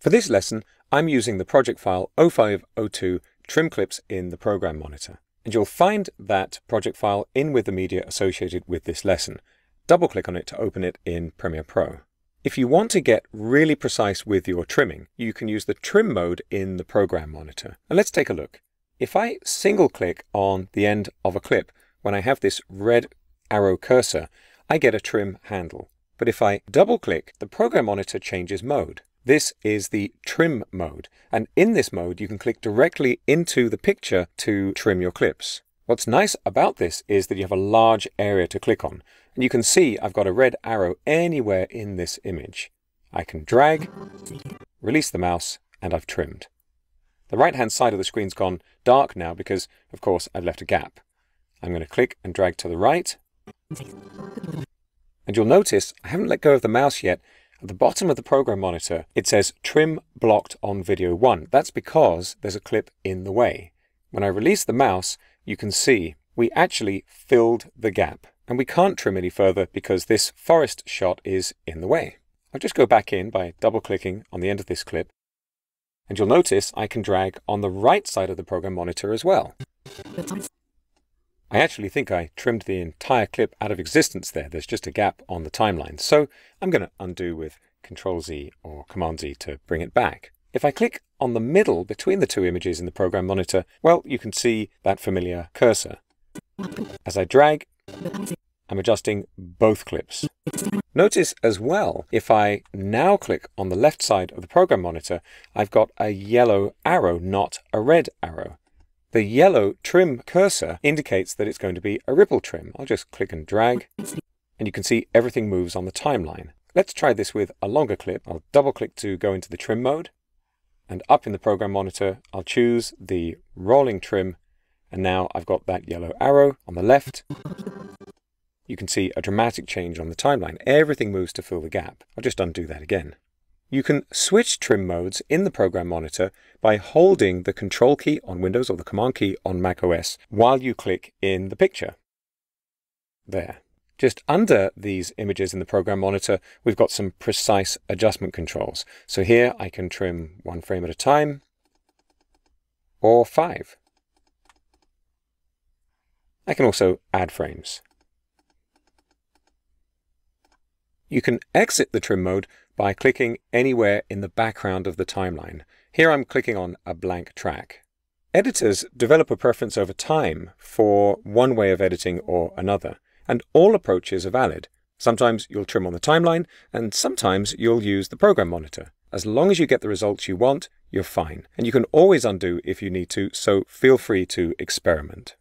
For this lesson, I'm using the project file 0502 trim clips in the program monitor. And you'll find that project file in with the media associated with this lesson. Double-click on it to open it in Premiere Pro. If you want to get really precise with your trimming, you can use the trim mode in the program monitor. And let's take a look. If I single-click on the end of a clip, when I have this red arrow cursor, I get a trim handle. But if I double-click, the program monitor changes mode. This is the trim mode, and in this mode you can click directly into the picture to trim your clips. What's nice about this is that you have a large area to click on, and you can see I've got a red arrow anywhere in this image. I can drag, release the mouse, and I've trimmed. The right-hand side of the screen's gone dark now because, of course, I've left a gap. I'm going to click and drag to the right, and you'll notice I haven't let go of the mouse yet. At the bottom of the program monitor, it says Trim Blocked on Video 1. That's because there's a clip in the way. When I release the mouse, you can see we actually filled the gap. And we can't trim any further because this forest shot is in the way. I'll just go back in by double-clicking on the end of this clip. And you'll notice I can drag on the right side of the program monitor as well. I actually think I trimmed the entire clip out of existence there. There's just a gap on the timeline. So I'm going to undo with Control-Z or Command-Z to bring it back. If I click on the middle between the two images in the program monitor, well, you can see that familiar cursor. As I drag, I'm adjusting both clips. Notice as well, if I now click on the left side of the program monitor, I've got a yellow arrow, not a red arrow. The yellow trim cursor indicates that it's going to be a ripple trim. I'll just click and drag, and you can see everything moves on the timeline. Let's try this with a longer clip. I'll double-click to go into the trim mode, and up in the program monitor, I'll choose the rolling trim, and now I've got that yellow arrow on the left. You can see a dramatic change on the timeline. Everything moves to fill the gap. I'll just undo that again. You can switch trim modes in the program monitor by holding the Control key on Windows or the Command key on macOS while you click in the picture. There. Just under these images in the program monitor, we've got some precise adjustment controls. So here I can trim 1 frame at a time, or 5. I can also add frames. You can exit the trim mode by clicking anywhere in the background of the timeline. Here I'm clicking on a blank track. Editors develop a preference over time for one way of editing or another, and all approaches are valid. Sometimes you'll trim on the timeline, and sometimes you'll use the program monitor. As long as you get the results you want, you're fine. And you can always undo if you need to, so feel free to experiment.